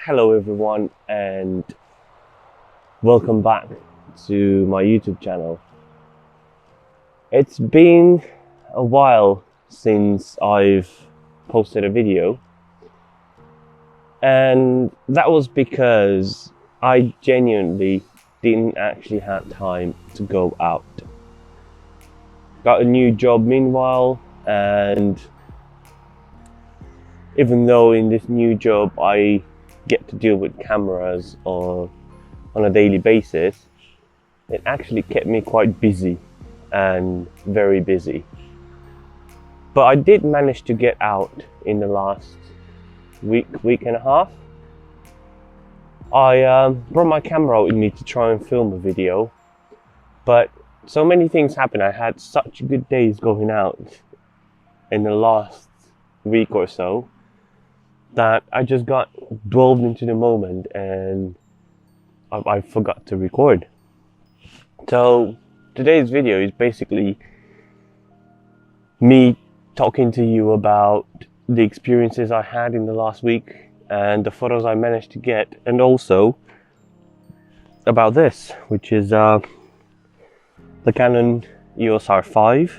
Hello everyone and welcome back to my YouTube channel. It's been a while since I've posted a video, and that was because I genuinely didn't actually have time to go out. Got a new job meanwhile, and even though in this new job I get to deal with cameras on a daily basis, it actually kept me quite busy and very busy. But I did manage to get out in the last week and a half. I brought my camera out with me to try and film a video, but so many things happened. I had such good days going out in the last week or so that I just got dwelled into the moment and I forgot to record. So today's video is basically me talking to you about the experiences I had in the last week and the photos I managed to get, and also about this, which is the Canon EOS R5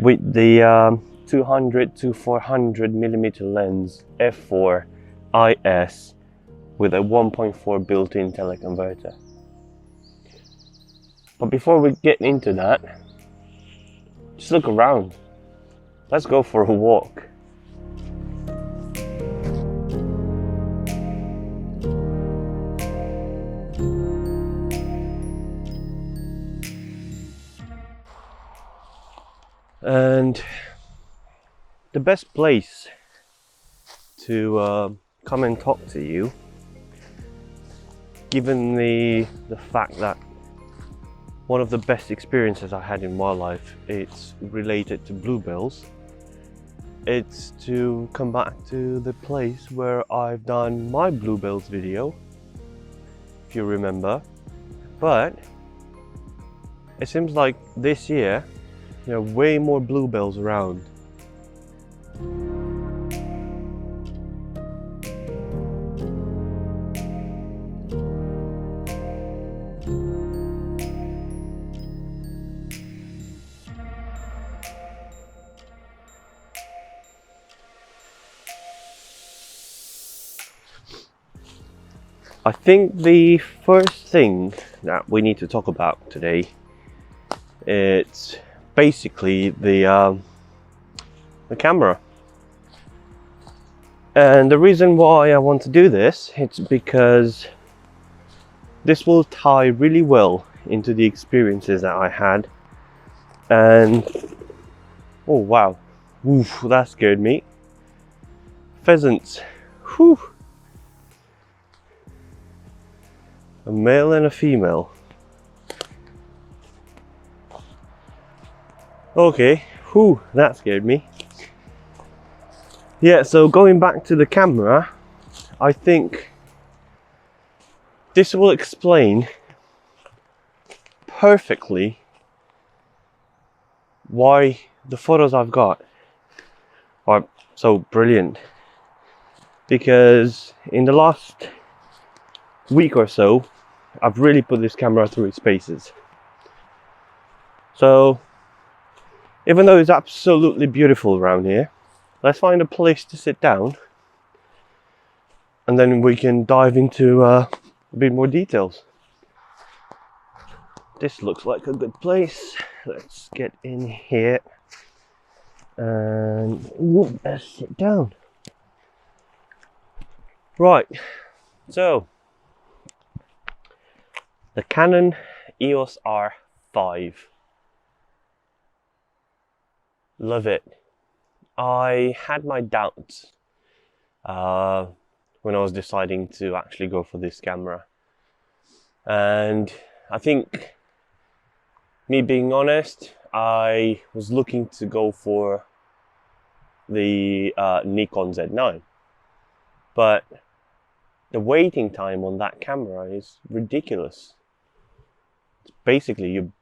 with the 200 to 400 millimeter lens f4 IS with a 1.4 built-in teleconverter. But before we get into that, just look around. Let's go for a walk. And the best place to come and talk to you, given the fact that one of the best experiences I had in wildlife, it's related to bluebells, it's to come back to the place where I've done my bluebells video, if you remember. But it seems like this year there are way more bluebells around. I think the first thing that we need to talk about today, it's basically the camera. And the reason why I want to do this, it's because this will tie really well into the experiences that I had. And oh wow, oof, that scared me. Pheasants, whew. A male and a female. Okay, whew, that scared me. Yeah, so going back to the camera, I think this will explain perfectly why the photos I've got are so brilliant. Because in the last week or so, I've really put this camera through its paces. So even though it's absolutely beautiful around here, let's find a place to sit down and then we can dive into a bit more details. This looks like a good place. Let's get in here and let's sit down. Right, so the Canon EOS R5. Love it. I had my doubts when I was deciding to actually go for this camera, and I think, me being honest, I was looking to go for the Nikon Z9, but the waiting time on that camera is ridiculous. Basically, you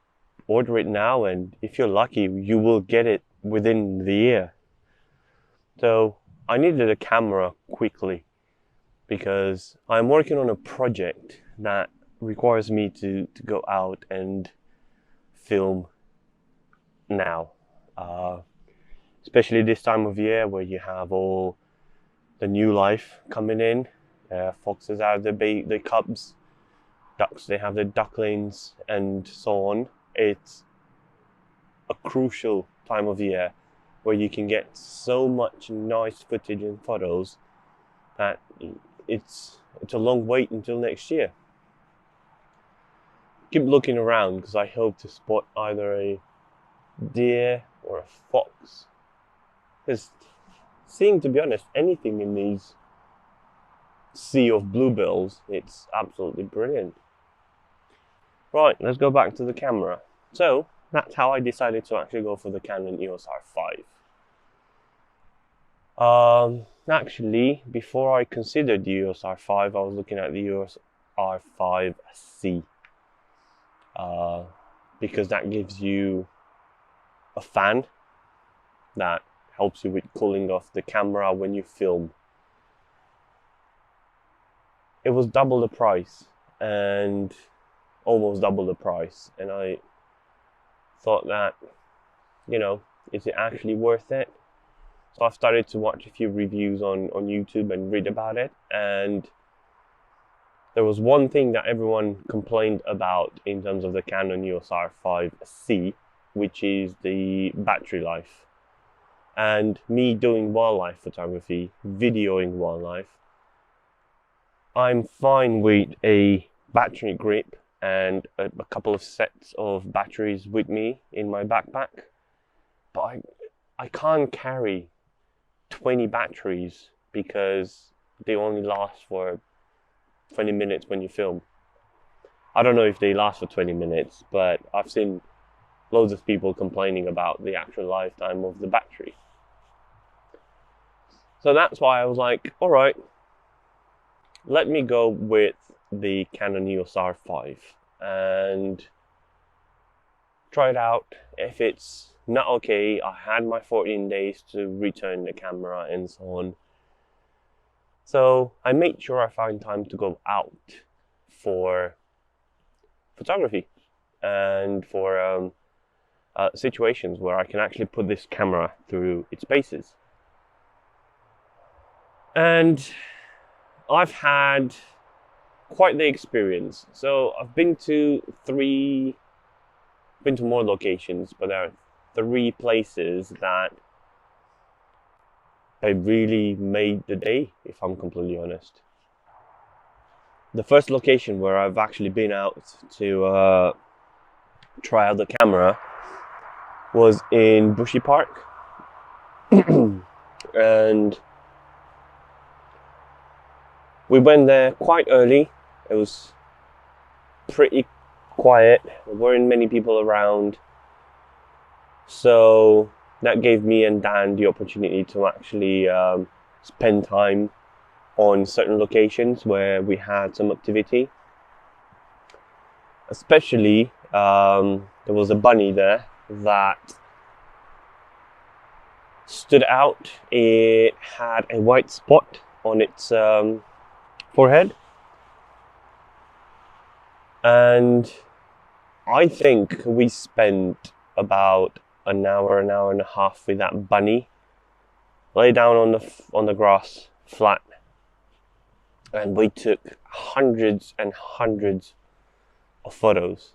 order it now and if you're lucky you will get it within the year. So I needed a camera quickly because I'm working on a project that requires me to go out and film now, especially this time of year where you have all the new life coming in. Foxes have the cubs, ducks they have the ducklings, and so on. It's a crucial time of year where you can get so much nice footage and photos that it's a long wait until next year. Keep looking around because I hope to spot either a deer or a fox. Because seeing, to be honest, anything in these sea of bluebills, it's absolutely brilliant. Right, let's go back to the camera. So that's how I decided to actually go for the Canon EOS R5. Actually, before I considered the EOS R5, I was looking at the EOS R5C, because that gives you a fan that helps you with cooling off the camera when you film. It was double the price and almost double the price, and I thought that, you know, is it actually worth it? So I've started to watch a few reviews on YouTube and read about it, and there was one thing that everyone complained about in terms of the Canon EOS R5C, which is the battery life. And me doing wildlife photography, videoing wildlife, I'm fine with a battery grip and a couple of sets of batteries with me in my backpack, but I can't carry 20 batteries because they only last for 20 minutes when you film. I don't know if they last for 20 minutes, but I've seen loads of people complaining about the actual lifetime of the battery. So that's why I was like, all right, let me go with the Canon EOS R5 and try it out. If it's not okay, I had my 14 days to return the camera and so on. So I made sure I found time to go out for photography and for situations where I can actually put this camera through its paces. And I've had quite the experience. So I've been to more locations, but there are 3 places that they really made the day, if I'm completely honest. The first location where I've actually been out to try out the camera was in Bushy Park. And we went there quite early. It was pretty quiet. There weren't many people around. So that gave me and Dan the opportunity to actually spend time on certain locations where we had some activity. Especially, there was a bunny there that stood out. It had a white spot on its forehead. And I think we spent about an hour and a half with that bunny, lay down on the grass flat, and we took hundreds and hundreds of photos.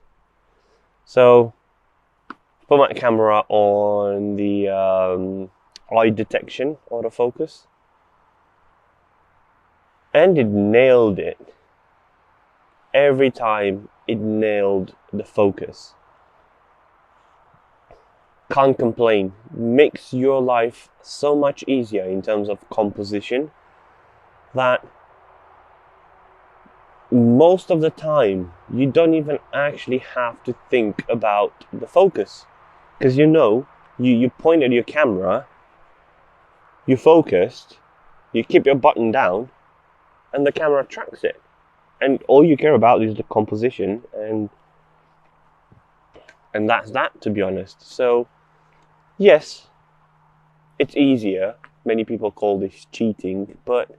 So put my camera on the eye detection autofocus, and it nailed it. Every time it nailed the focus. Can't complain. Makes your life so much easier in terms of composition that most of the time you don't even actually have to think about the focus, because you pointed your camera, you focused, you keep your button down, and the camera tracks it, and all you care about is the composition, and that's that, to be honest. So yes, it's easier. Many people call this cheating, but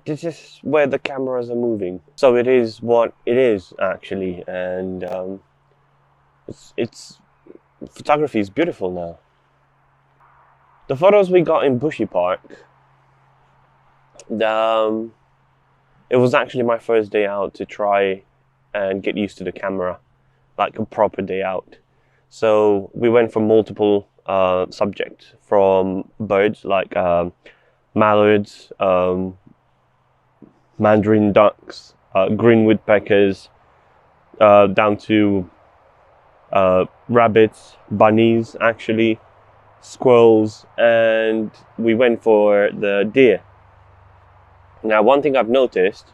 this is where the cameras are moving. So it is what it is actually, and it's photography is beautiful now. The photos we got in Bushy Park, it was actually my first day out to try and get used to the camera, like a proper day out. So we went for multiple subjects, from birds like mallards, mandarin ducks, green woodpeckers, down to rabbits, bunnies actually, squirrels, and we went for the deer. Now, one thing I've noticed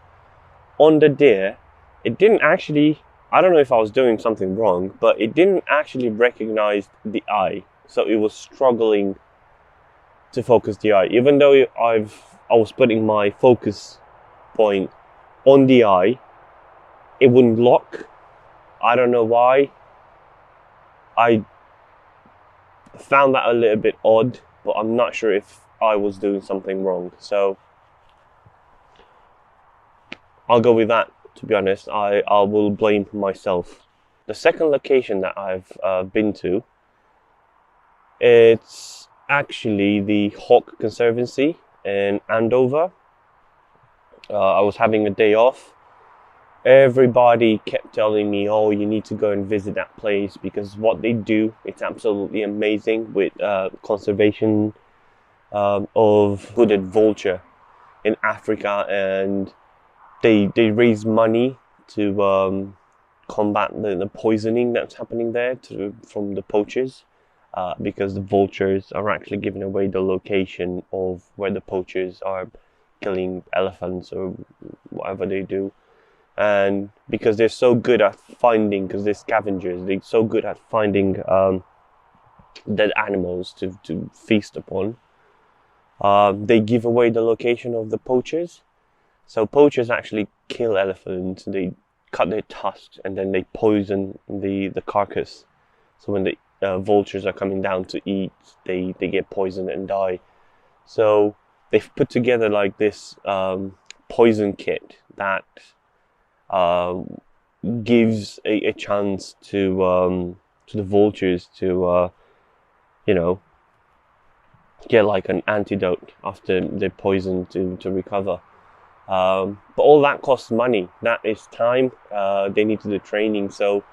on the deer, it didn't actually, I don't know if I was doing something wrong, but it didn't actually recognize the eye. So it was struggling to focus the eye. Even though I was putting my focus point on the eye, it wouldn't lock. I don't know why. I found that a little bit odd, but I'm not sure if I was doing something wrong. So I'll go with that, to be honest. I will blame myself. The second location that I've been to, it's actually the Hawk Conservancy in Andover. I was having a day off. Everybody kept telling me, oh, you need to go and visit that place, because what they do, it's absolutely amazing with conservation of hooded vulture in Africa, and they raise money to combat the poisoning that's happening there from the poachers, because the vultures are actually giving away the location of where the poachers are killing elephants or whatever they do. And because they're so good at finding, because they're scavengers, they're so good at finding dead animals to feast upon, they give away the location of the poachers. So poachers actually kill elephants, they cut their tusks, and then they poison the carcass. So when the vultures are coming down to eat, they get poisoned and die. So they've put together like this poison kit that gives a chance to the vultures to get like an antidote after they're poisoned to recover. But all that costs money. That is time. They need to do training. So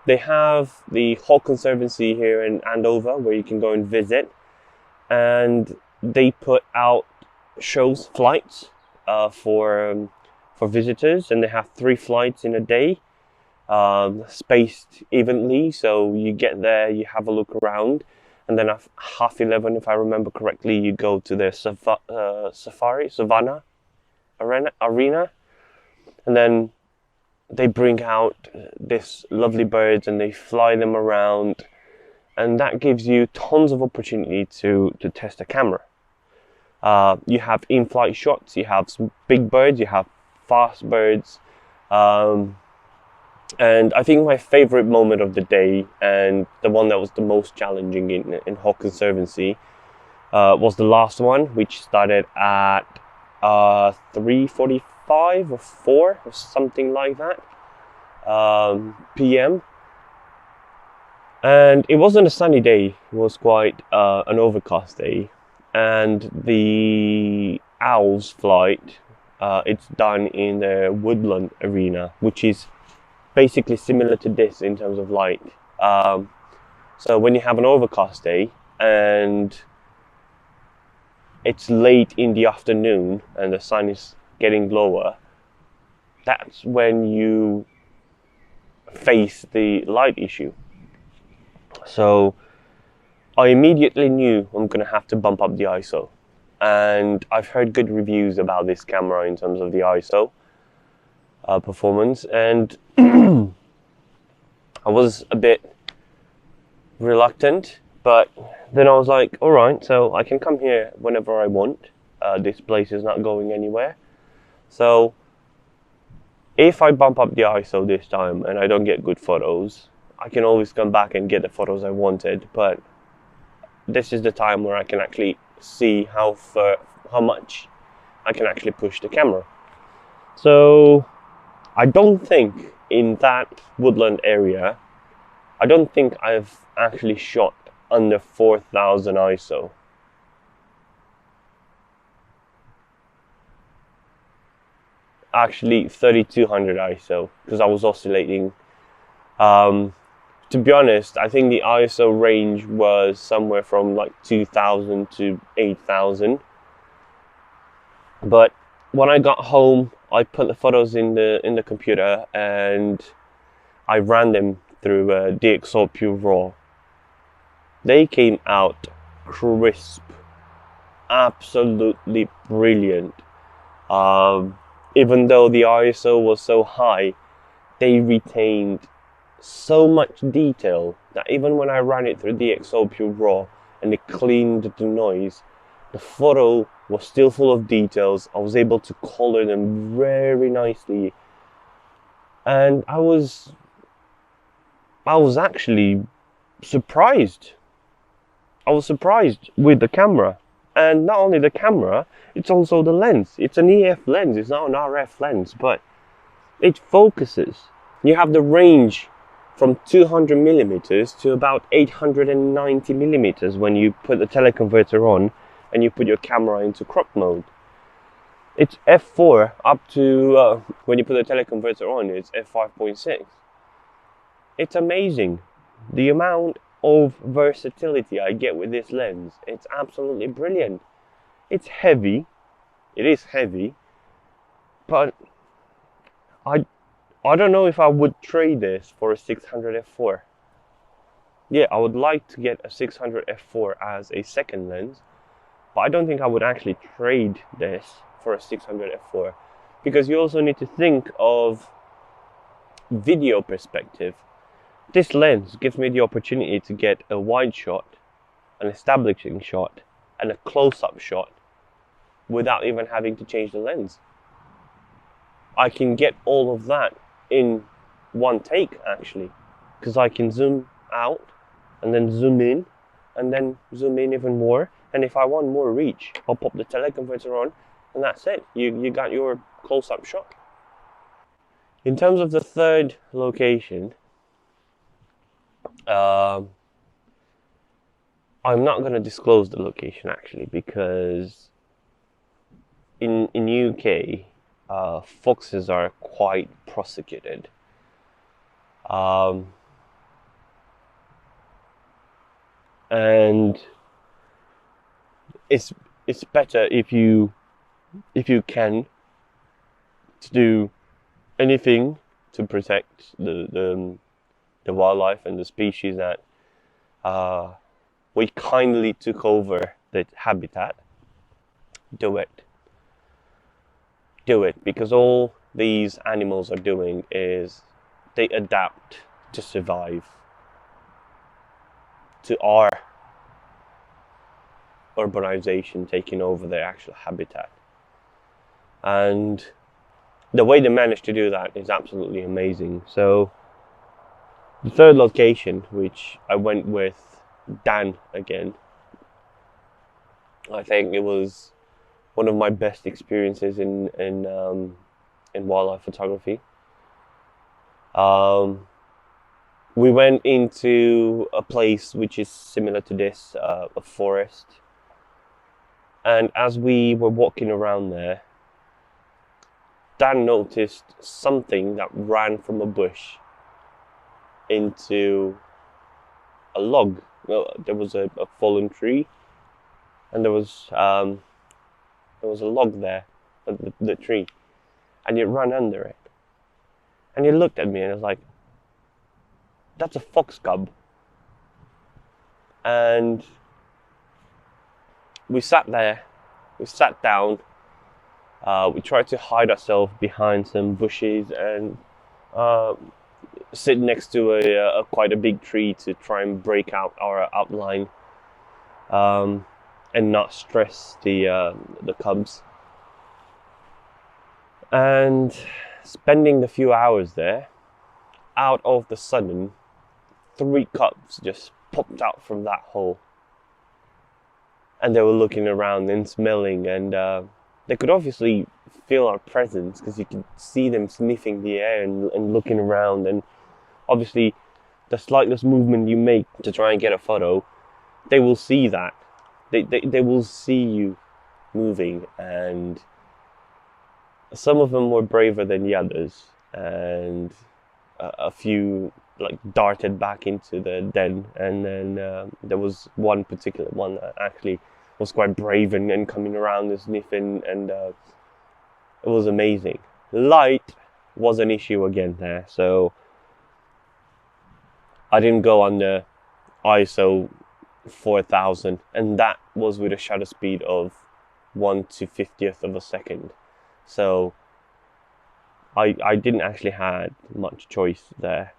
they have the Hawk Conservancy here in Andover where you can go and visit, and they put out flights for visitors, and they have 3 flights in a day, spaced evenly. So you get there, you have a look around, and then at 11:30, if I remember correctly, you go to the Savannah Arena, and then they bring out this lovely birds and they fly them around, and that gives you tons of opportunity to test a camera. You have in-flight shots, you have some big birds, you have fast birds, and I think my favorite moment of the day, and the one that was the most challenging in Hawk Conservancy, was the last one, which started at 3:45 or 4 or something like that p.m. And it wasn't a sunny day, it was quite an overcast day. And the Owls flight, it's done in the Woodland Arena, which is basically similar to this in terms of light. So when you have an overcast day and it's late in the afternoon and the sun is getting lower, that's when you face the light issue. So I immediately knew I'm going to have to bump up the ISO, and I've heard good reviews about this camera in terms of the ISO performance, and I was a bit reluctant, but then I was like, all right, so I can come here whenever I want. This place is not going anywhere. So if I bump up the ISO this time and I don't get good photos, I can always come back and get the photos I wanted. But this is the time where I can actually see how much I can actually push the camera. So I don't think in that woodland area, I don't think I've actually shot under 4000 ISO. Actually 3200 ISO, because I was oscillating. To be honest, I think the ISO range was somewhere from like 2000 to 8000. But when I got home, I put the photos in the computer and I ran them through DxO Pure Raw. They came out crisp, absolutely brilliant. Even though the ISO was so high, they retained so much detail that even when I ran it through DxO Pure Raw and it cleaned the noise, the photo was still full of details. I was able to color them very nicely, and I was actually surprised. I was surprised with the camera, and not only the camera, it's also the lens. It's an EF lens, it's not an RF lens, but it focuses. You have the range from 200 millimeters to about 890 millimeters when you put the teleconverter on and you put your camera into crop mode. It's f4 up to, when you put the teleconverter on, it's f5.6. It's amazing. The amount of versatility I get with this lens, it's absolutely brilliant. It's heavy, it is heavy, but I don't know if I would trade this for a 600 f4. Yeah, I would like to get a 600 f4 as a second lens, but I don't think I would actually trade this for a 600 f4, because you also need to think of video perspective. This lens gives me the opportunity to get a wide shot, an establishing shot, and a close-up shot without even having to change the lens. I can get all of that in one take actually, because I can zoom out and then zoom in and then zoom in even more, and if I want more reach, I'll pop the teleconverter on and that's it. You got your close-up shot. In terms of the third location, I'm not going to disclose the location actually, because in UK foxes are quite prosecuted. And it's better if you can to do anything to protect the wildlife and the species that we kindly took over the habitat. Do it, because all these animals are doing is they adapt to survive to our urbanization taking over their actual habitat, and the way they managed to do that is absolutely amazing. So the third location, which I went with Dan again, I think it was one of my best experiences in wildlife photography. We went into a place which is similar to this, a forest, and as we were walking around there, Dan noticed something that ran from a bush into a log. Well, there was a fallen tree, and there was a log there, the tree, and it ran under it. And he looked at me and was like, "That's a fox cub." And we sat there, we sat down, we tried to hide ourselves behind some bushes and sit next to a quite a big tree to try and break out our outline and not stress the cubs. And spending the few hours there, out of the sudden, 3 cubs just popped out from that hole, and they were looking around and smelling, and they could obviously feel our presence because you could see them sniffing the air and looking around, and obviously the slightest movement you make to try and get a photo, they will see that. They will see you moving, and some of them were braver than the others, and a few like darted back into the den, and then there was one particular one that actually was quite brave and coming around and sniffing, and it was amazing. Light was an issue again there, so I didn't go under ISO 4000, and that was with a shutter speed of 1/50th of a second. So I didn't actually have much choice there.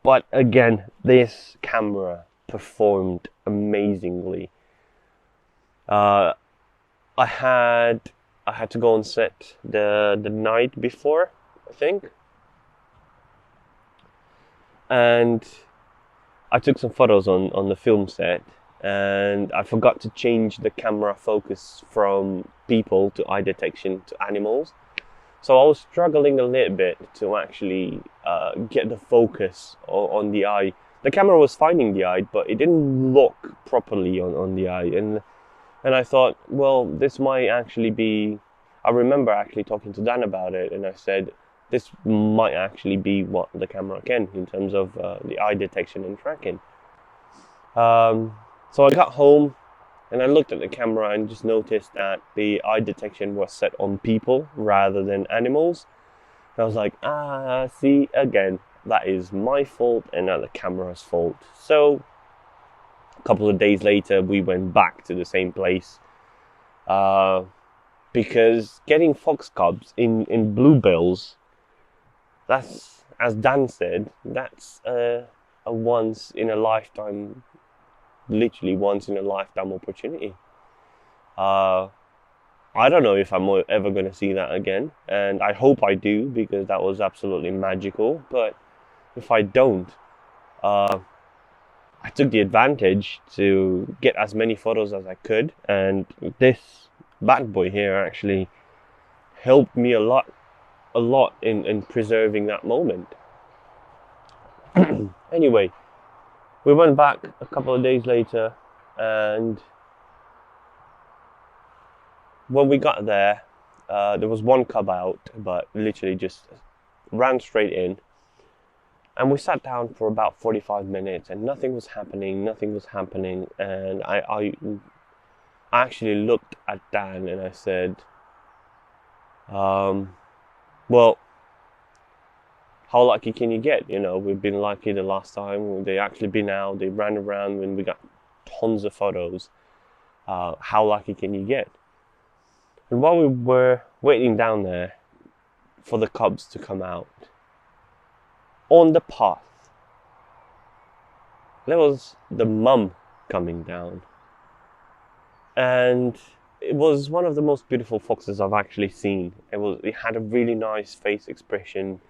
But again, this camera performed amazingly. I had to go on set the night before, I think, and I took some photos on the film set, and I forgot to change the camera focus from people to eye detection to animals. So I was struggling a little bit to actually get the focus on the eye. The camera was finding the eye, but it didn't look properly on the eye. And I thought, well, this might actually be... I remember actually talking to Dan about it, and I said, this might actually be what the camera can in terms of the eye detection and tracking. So I got home and I looked at the camera and just noticed that the eye detection was set on people rather than animals. And I was like, see, again, that is my fault and not the camera's fault. So a couple of days later, we went back to the same place, because getting fox cubs in bluebills, that's, as Dan said, that's a once in a lifetime, literally once in a lifetime opportunity. I don't know if I'm ever going to see that again, and I hope I do, because that was absolutely magical. But if I don't, I took the advantage to get as many photos as I could, and this bad boy here actually helped me a lot in preserving that moment. Anyway, we went back a couple of days later, and when we got there, there was one cub out, but literally just ran straight in. And we sat down for about 45 minutes and nothing was happening. And I actually looked at Dan and I said, well, how lucky can you get? You know, we've been lucky the last time. They actually been out, they ran around and we got tons of photos. How lucky can you get? And while we were waiting down there for the cubs to come out, on the path, there was the mum coming down. And it was one of the most beautiful foxes I've actually seen. It had a really nice face expression,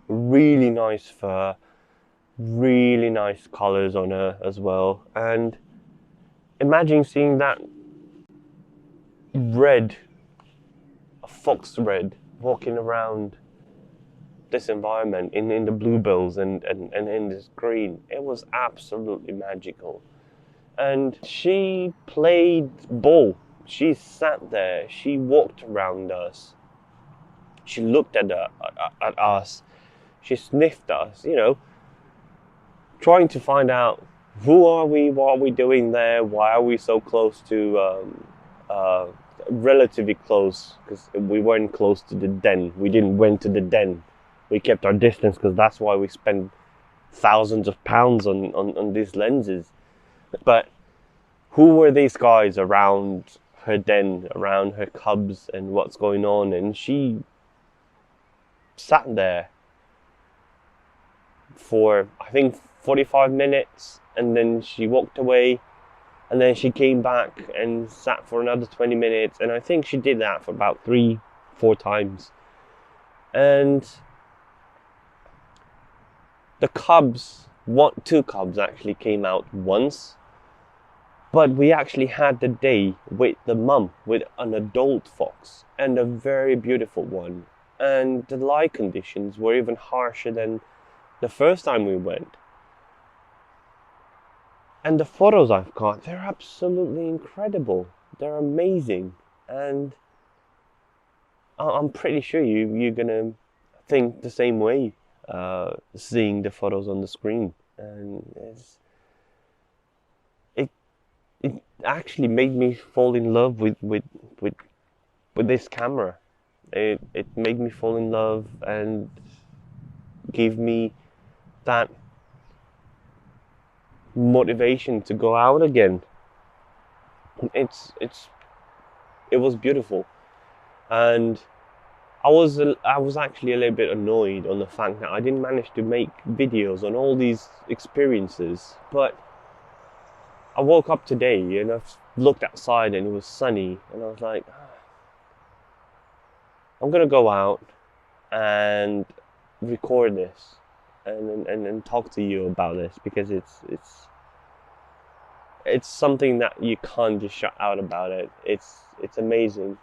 really nice fur, really nice colors on her as well. And imagine seeing that red, a fox red, walking around this environment in the bluebills and in this green. It was absolutely magical. And she played ball. She sat there, she walked around us, she looked at us, she sniffed us, you know, trying to find out who are we, what are we doing there, why are we so close to, relatively close, because we weren't close to the den. We didn't went to the den. We kept our distance because that's why we spend thousands of pounds on these lenses. But who were these guys around her den, around her cubs and what's going on? And she sat there for, I think, 45 minutes, and then she walked away, and then she came back and sat for another 20 minutes, and I think she did that for about 3-4 times. And the cubs, two cubs actually came out once, But we actually had the day with the mum, with an adult fox, and a very beautiful one. And the light conditions were even harsher than the first time we went. And the photos I've got, they're absolutely incredible. They're amazing. And I'm pretty sure you're gonna think the same way, seeing the photos on the screen. And it actually made me fall in love with this camera. It made me fall in love and gave me that motivation to go out again. It was beautiful, and I was actually a little bit annoyed on the fact that I didn't manage to make videos on all these experiences. But I woke up today and I looked outside and it was sunny, and I was like, I'm gonna go out and record this and talk to you about this, because it's something that you can't just shut out about it. It's amazing,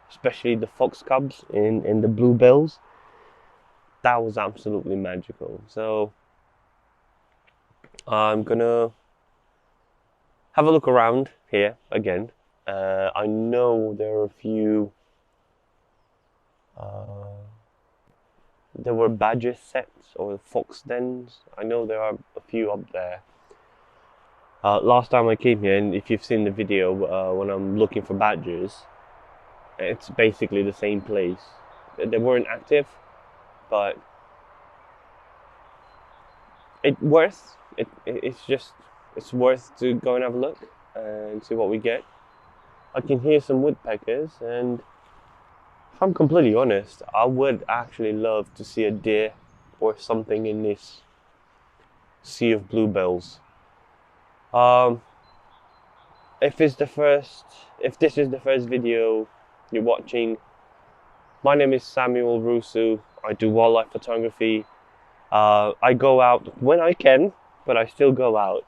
especially the fox cubs in the bluebells. That was absolutely magical. So I'm gonna have a look around here again. I know there are a few. There were badger sets or fox dens. I know there are a few up there. Last time I came here, and if you've seen the video when I'm looking for badgers, it's basically the same place. They weren't active, but it's worth to go and have a look and see what we get. I can hear some woodpeckers, and if I'm completely honest, I would actually love to see a deer or something in this sea of bluebells. If this is the first video you're watching, my name is Samuel Rusu. I do wildlife photography. I go out when I can, but I still go out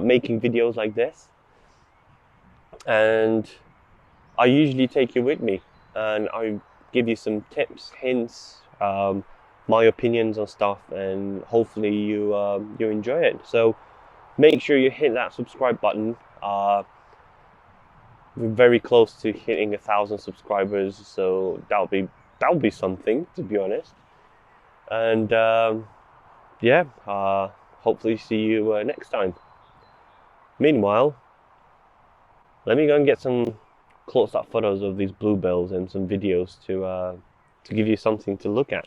making videos like this, and I usually take you with me, and I give you some tips, hints, my opinions on stuff, and hopefully you enjoy it. So make sure you hit that subscribe button. We're very close to hitting 1,000 subscribers, so that'll be something, to be honest. And yeah, hopefully see you next time. Meanwhile, let me go and get some close-up photos of these bluebells and some videos to give you something to look at.